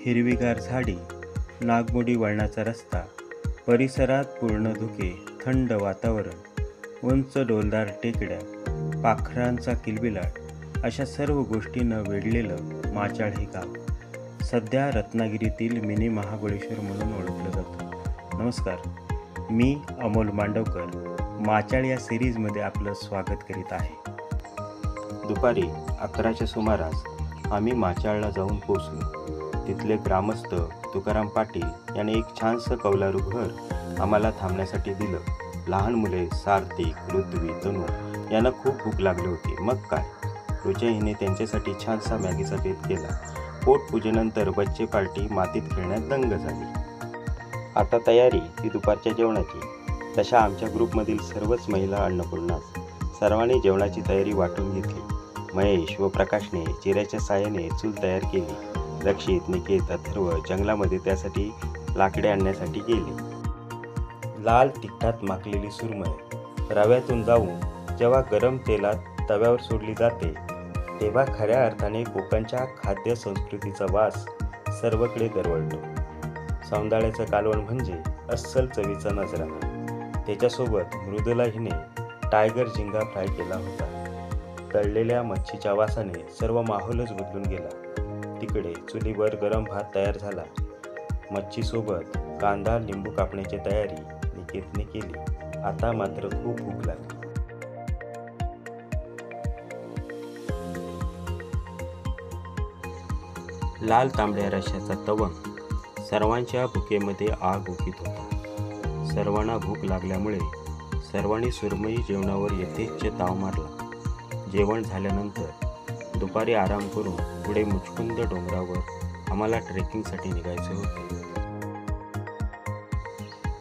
हिरवीगार झाडी, नागमोडी वळणाचा रस्ता, परिसरात पूर्ण धुके, थंड वातावरण, उंच डौलदार टेकड्या, पाखरांचा किलबिलाट अशा सर्व गोष्टींनं वेढलेलं माचाळ हे गाव सध्या रत्नागिरीतील मिनी महाबळेश्वर म्हणून ओळखलं जातं. नमस्कार, मी अमोल मांडवकर माचाळ या सिरीजमध्ये आपलं स्वागत करीत आहे. दुपारी 11च्या सुमारास आम्ही माचाळला जाऊन पोचलो. तिथले ग्रामस्थ तुकाराम पाटील यांनी एक छानसं कौलारू घर आम्हाला थांबण्यासाठी दिलं. लहान मुले सार्थिक, पृथ्वी, तनू यांना खूप भूक लागली होती. मग काय, रोजच्या हिने त्यांच्यासाठी छानसा मॅगीचा बेत केला. पोटपूजेनंतर बच्चे पार्टी मातीत खेळण्यात दंग झाली. आता तयारी ती दुपारच्या जेवणाची. तशा आमच्या ग्रुपमधील सर्वच महिला अन्नपूर्णास सर्वांनी जेवणाची तयारी वाटून घेतली. महेश व प्रकाशने चिऱ्याच्या साहाय्याने चूल तयार केली. रक्षित, निकेत, अथर्व जंगलामध्ये त्यासाठी लाकडे आणण्यासाठी गेले. लाल तिखटात माखलेली सुरमई रव्यातून जाऊन जेव्हा गरम तेलात तव्यावर सोडली जाते तेव्हा खऱ्या अर्थाने कोकणच्या खाद्य संस्कृतीचा वास सर्वकडे दरवळतो. सौंदाळ्याचं कालवण म्हणजे अस्सल चवीचा नजराणा. त्याच्यासोबत मृदुला हिने टायगर झिंगा फ्राय केला होता. तळलेल्या मच्छीच्या वासाने सर्व माहोलच बदलून गेला. तिकडे चुलीवर गरम भात तयार झाला. मच्छीसोबत कांदा लिंबू कापण्याची तयारी निकेतने केली. आता मात्र खूप भूक लागली. लाल तांबड्या रश्श्याचा तवंग सर्वांच्या भुकेमध्ये आग ओकीत होता. सर्वांना भूक लागल्यामुळे सर्वांनी सुरमई जेवणावर यथेच्छ ताव मारला. जेवण झाल्यानंतर दुपारी आराम करून पुढे मुचकुंद डोंगरावर आम्हाला ट्रेकिंगसाठी निघायचे होते.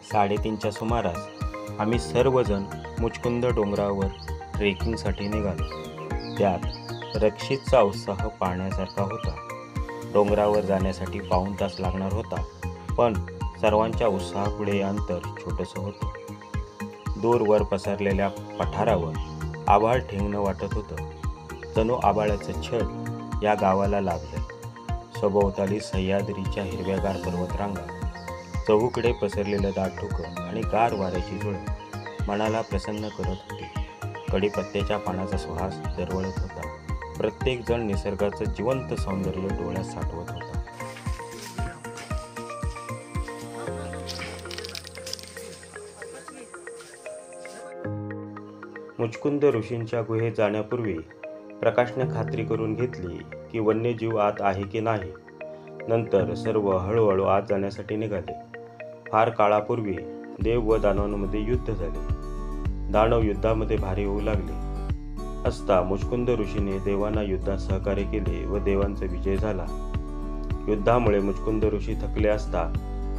3:30च्या सुमारास आम्ही सर्वजण मुचकुंद डोंगरावर ट्रेकिंगसाठी निघालो. त्यात रक्षितचा उत्साह पाहण्यासारखा होता. डोंगरावर जाण्यासाठी पाऊण तास लागणार होता, पण सर्वांच्या उत्साहापुढे अंतर छोटंसं होतं. दूरवर पसरलेल्या पठारावर आभाळ ठेंगणं वाटत होतं. जणू आभाळाचं छत या गावाला लाभलं. सभोवताली सह्याद्रीच्या हिरव्यागार पर्वतरांगा, चहूकडे पसरलेलं दाट धुकं आणि गार वाऱ्याची झुळूक मनाला प्रसन्न करत होती. कडीपत्त्याच्या पानाचा सुवास दरवळत होता. प्रत्येक जण निसर्गाचं जिवंत सौंदर्य डोळ्यात साठवत होता. मुचकुंद ऋषींच्या गुहेत जाण्यापूर्वी प्रकाशने खात्री करून घेतली की वन्यजीव आत आहे की नाही. नंतर सर्व हळूहळू आत जाण्यासाठी निघाले. फार काळापूर्वी देव व दानवांमध्ये युद्ध झाले. दानव युद्धामध्ये भारी होऊ लागले असता मुचकुंद ऋषीने देवांना युद्धात सहकार्य केले व देवांचा विजय झाला. युद्धामुळे मुचकुंद ऋषी थकले असता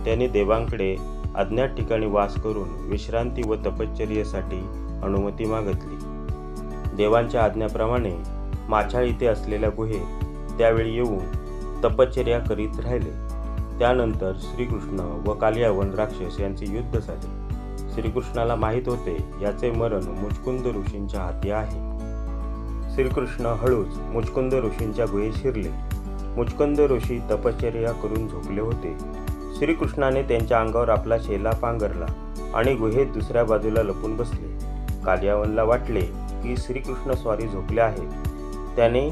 त्यांनी देवांकडे अज्ञात ठिकाणी वास करून विश्रांती व तपश्चर्येसाठी अनुमती मागितली. देवांच्या आज्ञेप्रमाणे माचाळ इथे असलेल्या गुहेत त्यावेळी येऊन तपश्चर्या करीत राहिले. त्यानंतर श्रीकृष्ण व कालियावन राक्षस यांचे युद्ध झाले. श्रीकृष्णाला माहीत होते याचे मरण मुचकुंद ऋषींच्या हाती आहे. श्रीकृष्ण हळूच मुचकुंद ऋषींच्या गुहेत शिरले. मुचकुंद ऋषी तपश्चर्या करून झोपले होते. श्रीकृष्णाने त्यांच्या अंगावर आपला शेला पांघरला आणि गुहेत दुसऱ्या बाजूला लपून बसले. कालियावनला वाटले की श्रीकृष्ण स्वारी झोपले आहेत. त्याने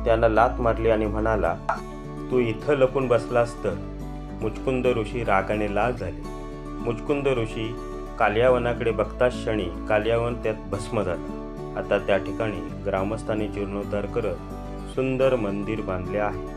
त्यांना लाथ मारली आणि म्हणाला, तू इथं लपून बसलास तर. मुचकुंद ऋषी रागाने लाल झाले. मुचकुंद ऋषी कालियावनाकडे बघताच क्षणी कालियावन त्यात भस्म झाला. आता त्या ठिकाणी ग्रामस्थांनी जीर्णोद्धार करत सुंदर मंदिर बांधले आहे.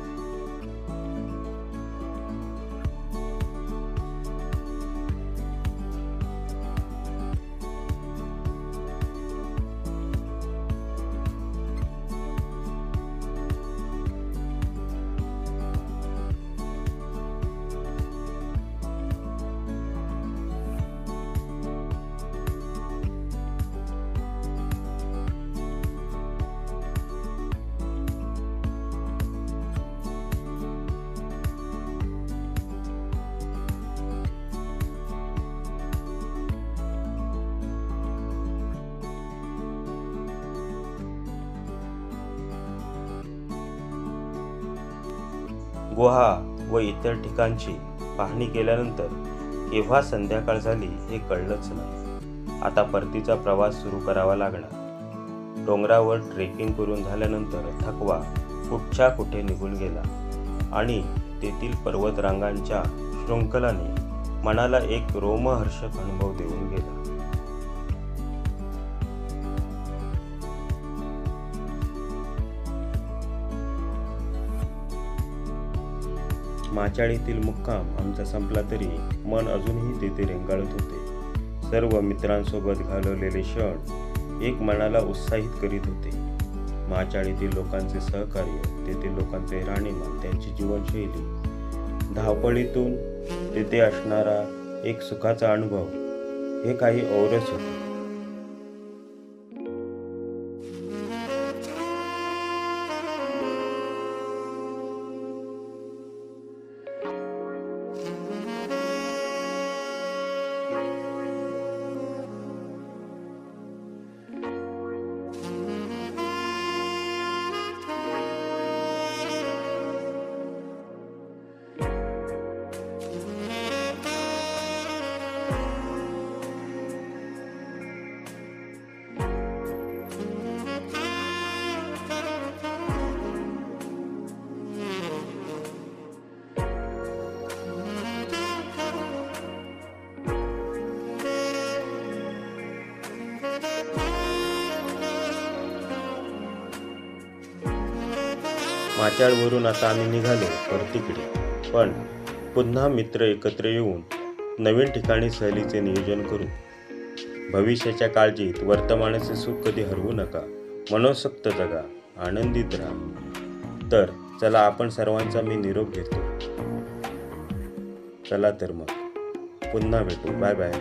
गुहा व इतर ठिकाणची पाहणी केल्यानंतर केव्हा संध्याकाळ झाली हे कळलंच नाही. आता परतीचा प्रवास सुरू करावा लागला. डोंगरावर ट्रेकिंग करून झाल्यानंतर थकवा कुठच्या कुठे निघून गेला आणि तेथील पर्वतरांगांच्या शृंखलाने मनाला एक रोमहर्षक अनुभव देऊन गेला. माचाळीतील मुक्काम आमचा संपला तरी मन अजूनही तेथे रेंगाळत होते. सर्व मित्रांसोबत घालवलेले क्षण एक मनाला उत्साहित करीत होते. माचाळीतील लोकांचे सहकार्य, तेथील लोकांचे राहणीमान, त्यांची जीवनशैली, धावपळीतून तेथे असणारा एक सुखाचा अनुभव, हे काही औरच होते. माचाळवरून आता आम्ही निघालो परतीकडे, पण पुन्हा मित्र एकत्र येऊन नवीन ठिकाणी सहलीचे नियोजन करू. भविष्याच्या काळजीत वर्तमानाचे सुख कधी हरवू नका. मनोसक्त जगा, आनंदित राहा. तर चला, आपण सर्वांचा मी निरोप घेतो. चला तर मग पुन्हा भेटू. Bye bye.